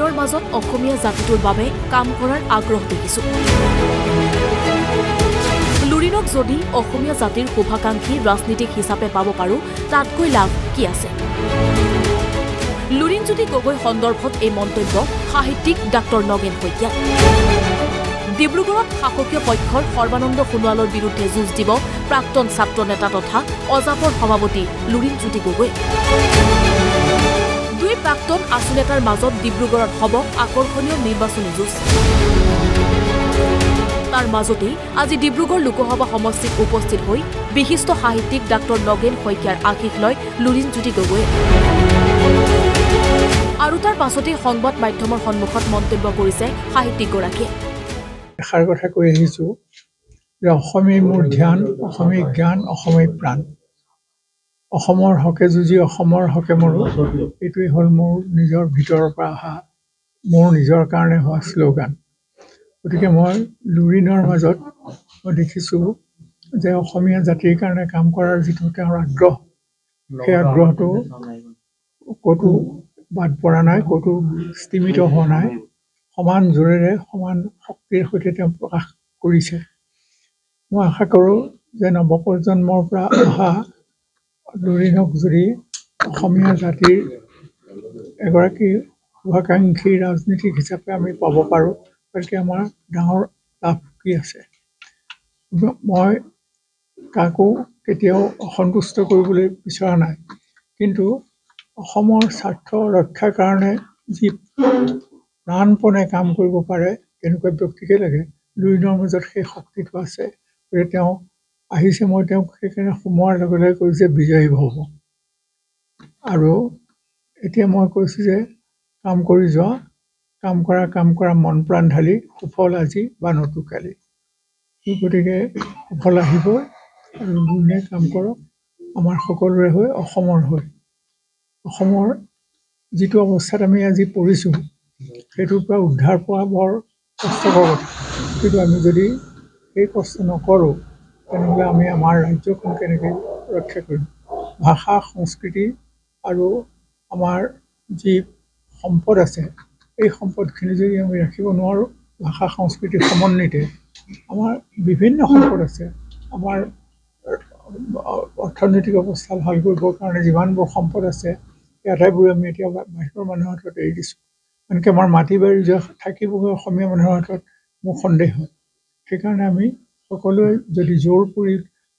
লুৰিনৰ মাজত অসমীয়া জাতিটোৰ বাবে কাম কৰাৰ আগ্ৰহ দেখিছো। লুৰিনক যদি অসমীয়া জাতিৰ শুভাকাংক্ষী ৰাজনীতিক হিচাপে পাব পাৰো তাতকৈ লাভ কি আছে? লুৰিণজ্যোতি গগৈ সন্দৰ্ভত এই মন্তব্য সাহিত্যিক ডাক্তৰ নগেন শইকীয়া। ডিব্ৰুগড়ত শাসকীয় পক্ষৰ সৰ্বানন্দ সোণোৱালৰ বিৰুদ্ধে যুঁজ দিব প্ৰাক্তন ছাত্ৰ নেতা তথা অজাপৰ সভাপতি লুৰিণজ্যোতি গগৈ। দুই প্ৰাক্তন আছু নেতাৰ মাজত ডিব্ৰুগড়ত হ'ব আকৰ্ষণীয় নিৰ্বাচনী যুঁজ। তাৰ মাজতেই আজি ডিব্ৰুগড় লোকসভা সমষ্টিত উপস্থিত হৈ বিশিষ্ট সাহিত্যিক ডাক্তৰ নগেন শইকীয়াৰ আশীষ লয় লুৰিণজ্যোতি গগৈয়ে। আৰু তাৰ পাছতেই সংবাদ মাধ্যমৰ সন্মুখত মন্তব্য কৰিছে সাহিত্যিকগৰাকীয়ে। এষাৰ কথা কৈ আহিছোঁ যে অসমী মোৰ ধ্যান, অসমী জ্ঞান, অসমী প্ৰাণ। অসমৰ হকে যুঁজি অসমৰ হকে মৰো, এইটোৱেই হ'ল মোৰ নিজৰ ভিতৰৰ পৰা অহা, মোৰ নিজৰ কাৰণে হোৱা শ্লোগান। গতিকে মই লুৰিণৰ মাজত মই দেখিছোঁ যে অসমীয়া জাতিৰ কাৰণে কাম কৰাৰ যিটো তেওঁৰ আগ্ৰহ, সেই আগ্ৰহটো ক'তো বাদ পৰা নাই, ক'তো স্তিমিত হোৱা নাই। সমান জোৰেৰে সমান শক্তিৰ সৈতে তেওঁ প্ৰকাশ কৰিছে। মই আশা কৰোঁ যে নৱপ্ৰজন্মৰ পৰা অহা লুৰিণক যদি অসমীয়া জাতিৰ এগৰাকী শুভাকাংক্ষী ৰাজনীতিক হিচাপে আমি পাব পাৰোঁ, গতিকে আমাৰ ডাঙৰ লাভ কি আছে। মই কাকো কেতিয়াও অসন্তুষ্ট কৰিবলৈ বিচৰা নাই, কিন্তু অসমৰ স্বাৰ্থ ৰক্ষাৰ কাৰণে যি প্ৰাণপণে কাম কৰিব পাৰে তেনেকুৱা ব্যক্তিকে লাগে। লুৰিণৰ মাজত সেই শক্তিটো আছে। গতিকে তেওঁ আহিছে, মই তেওঁক সেইকাৰণে সোমোৱাৰ লগে লগে কৈছোঁ যে বিজয়ী হ'ব। আৰু এতিয়া মই কৈছোঁ যে কাম কৰি যোৱা, কাম কৰা মন প্ৰাণ ঢালি সুফল আজি বা নতু কালি। গতিকে সুফল আহিবই আৰু লুৰিণে কাম কৰক আমাৰ সকলোৰে হৈ, অসমৰ হৈ। অসমৰ যিটো অৱস্থাত আমি আজি পৰিছোঁ সেইটোৰ পৰা উদ্ধাৰ পোৱা বৰ কষ্টকৰ কথা। কিন্তু আমি যদি সেই কষ্ট নকৰোঁ তেনেহ'লে আমি আমাৰ ৰাজ্যখন কেনেকৈ ৰক্ষা কৰিম? ভাষা, সংস্কৃতি আৰু আমাৰ যি সম্পদ আছে, এই সম্পদখিনি যদি আমি ৰাখিব নোৱাৰোঁ, ভাষা সংস্কৃতি সমন্বিতে আমাৰ বিভিন্ন সম্পদ আছে। আমাৰ অৰ্থনৈতিক অৱস্থা ভাল কৰিবৰ কাৰণে যিমানবোৰ সম্পদ আছে এই আটাইবোৰ আমি এতিয়া বাহিৰৰ মানুহৰ হাতত এৰি দিছোঁ। এনেকৈ আমাৰ মাটি বাৰী যে থাকিবগৈ অসমীয়া মানুহৰ হাতত মোৰ সন্দেহ হয়। সেইকাৰণে আমি সকলোৱে যদি জোৰ কৰি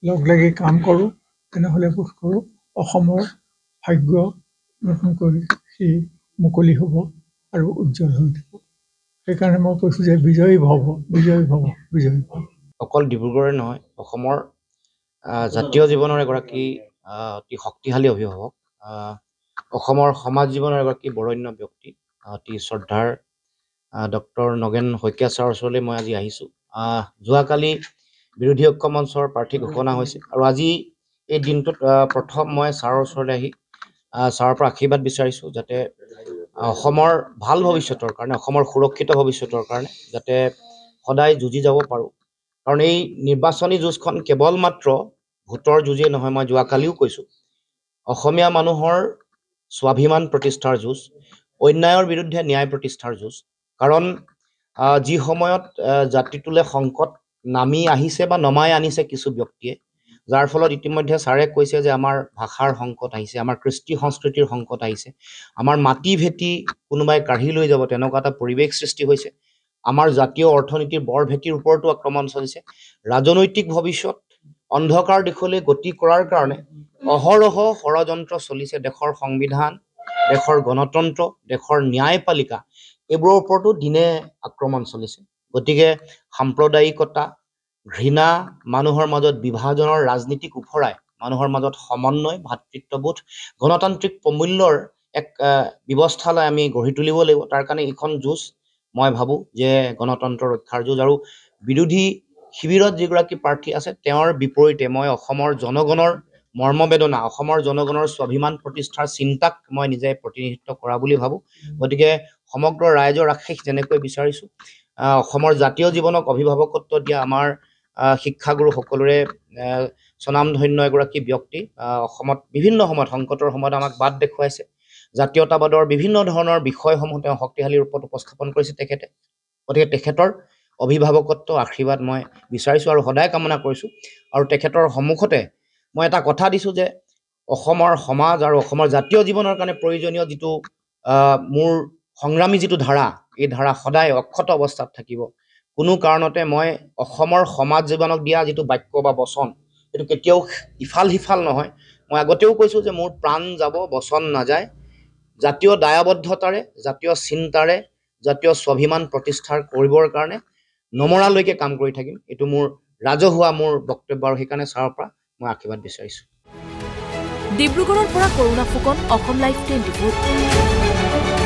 লগ লাগি কাম কৰোঁ তেনেহ'লে বোধ কৰোঁ অসমৰ ভাগ্য নতুনকৈ সি মুকলি হ'ব আৰু উজ্জ্বল হৈ উঠিব। সেইকাৰণে মই কৈছোঁ যে বিজয়ী ভৱ, বিজয়ী ভৱ, বিজয়ী ভৱ। অকল ডিব্ৰুগড়ে নহয়, অসমৰ জাতীয় জীৱনৰ এগৰাকী অতি শক্তিশালী অভিভাৱক, অসমৰ সমাজ জীৱনৰ এগৰাকী বৰেণ্য ব্যক্তি, অতি শ্ৰদ্ধাৰ ডক্টৰ নগেন শইকীয়া ছাৰৰ ওচৰলৈ মই আজি আহিছোঁ। যোৱাকালি বিৰোধী ঐক্য মঞ্চৰ প্ৰাৰ্থী ঘোষণা হৈছে আৰু আজি এই দিনটোত প্ৰথম মই ছাৰৰ ওচৰলৈ আহি ছাৰৰ পৰা আশীৰ্বাদ বিচাৰিছোঁ যাতে অসমৰ ভাল ভৱিষ্যতৰ কাৰণে, অসমৰ সুৰক্ষিত ভৱিষ্যতৰ কাৰণে যাতে সদায় যুঁজি যাব পাৰোঁ। কাৰণ এই নিৰ্বাচনী যুঁজখন কেৱল মাত্ৰ ভোটৰ যুঁজেই নহয়, মই যোৱাকালিও কৈছোঁ, অসমীয়া মানুহৰ স্বাভিমান প্ৰতিষ্ঠাৰ যুঁজ, অন্যায়ৰ বিৰুদ্ধে ন্যায় প্ৰতিষ্ঠাৰ যুঁজ। কাৰণ যি সময়ত জাতিটোলৈ সংকট নামি আহিছে বা নমাই আনিছে কিছু ব্যক্তিয়ে, যাৰ ফলত ইতিমধ্যে ছাৰে কৈছে যে আমাৰ ভাষাৰ সংকট আহিছে, আমাৰ কৃষ্টি সংস্কৃতিৰ সংকট আহিছে, আমাৰ মাটি ভেটি কোনোবাই কাঢ়ি লৈ যাব তেনেকুৱা এটা পৰিৱেশ সৃষ্টি হৈছে, আমাৰ জাতীয় অৰ্থনীতিৰ বৰ ভেটিৰ ওপৰতো আক্ৰমণ চলিছে, ৰাজনৈতিক ভৱিষ্যত অন্ধকাৰ দিশলৈ গতি কৰাৰ কাৰণে অহৰহ ষড়যন্ত্ৰ চলিছে। দেশৰ সংবিধান, দেশৰ গণতন্ত্ৰ, দেশৰ ন্যায়পালিকা এইবোৰৰ ওপৰতো দিনে আক্ৰমণ চলিছে। গতিকে সাম্প্ৰদায়িকতা, ঘৃণা, মানুহৰ মাজত বিভাজনৰ ৰাজনীতিক উফৰাই মানুহৰ মাজত সমন্বয়, ভাতৃত্ববোধ, গণতান্ত্ৰিক প্ৰমূল্যৰ এক ব্যৱস্থালৈ আমি গঢ়ি তুলিব লাগিব। তাৰ কাৰণে এইখন যুঁজ মই ভাবোঁ যে গণতন্ত্ৰ ৰক্ষাৰ যুঁজ। আৰু বিৰোধী শিবিৰত যিগৰাকী প্ৰাৰ্থী আছে তেওঁৰ বিপৰীতে মই অসমৰ জনগণৰ মৰ্মবেদনা, অসমৰ জনগণৰ স্বাভিমান প্ৰতিষ্ঠাৰ চিন্তাক মই নিজে প্ৰতিনিধিত্ব কৰা বুলি ভাবোঁ। গতিকে সমগ্ৰ ৰাইজৰ আশীষ যেনেকৈ বিচাৰিছোঁ, অসমৰ জাতীয় জীৱনক অভিভাৱকত্ব দিয়া আমাৰ শিক্ষাগুৰু সকলোৰে স্বনামধন্য এগৰাকী ব্যক্তি, অসমত বিভিন্ন সময়ত সংকটৰ সময়ত আমাক বাট দেখুৱাইছে, জাতীয়তাবাদৰ বিভিন্ন ধৰণৰ বিষয়সমূহ তেওঁ শক্তিশালী ৰূপত উপস্থাপন কৰিছে তেখেতে। গতিকে তেখেতৰ অভিভাৱকত্ব আশীৰ্বাদ মই বিচাৰিছোঁ আৰু সদায় কামনা কৰিছোঁ। আৰু তেখেতৰ সন্মুখতে মই এটা কথা দিছোঁ যে অসমৰ সমাজ আৰু অসমৰ জাতীয় জীৱনৰ কাৰণে প্ৰয়োজনীয় যিটো মোৰ সংগ্ৰামী যিটো ধাৰা, এই ধাৰা সদায় অক্ষত অৱস্থাত থাকিব। কোনো কাৰণতে মই অসমৰ সমাজ জীৱনক দিয়া যিটো বাক্য বা বচন, সেইটো কেতিয়াও ইফাল সিফাল নহয়। মই আগতেও কৈছোঁ যে মোৰ প্ৰাণ যাব, বচন নাযায়। জাতীয় দায়বদ্ধতাৰে, জাতীয় চিন্তাৰে, জাতীয় স্বাভিমান প্ৰতিষ্ঠাৰ কৰিবৰ কাৰণে নমৰালৈকে কাম কৰি থাকিম। এইটো মোৰ ৰাজহুৱা মোৰ বক্তব্য আৰু সেইকাৰণে ছাৰৰ পৰা মই আশীৰ্বাদ বিচাৰিছোঁ। ডিব্ৰুগড়ৰ পৰা কৰুণা ফুকন, অসম লাইভ 24।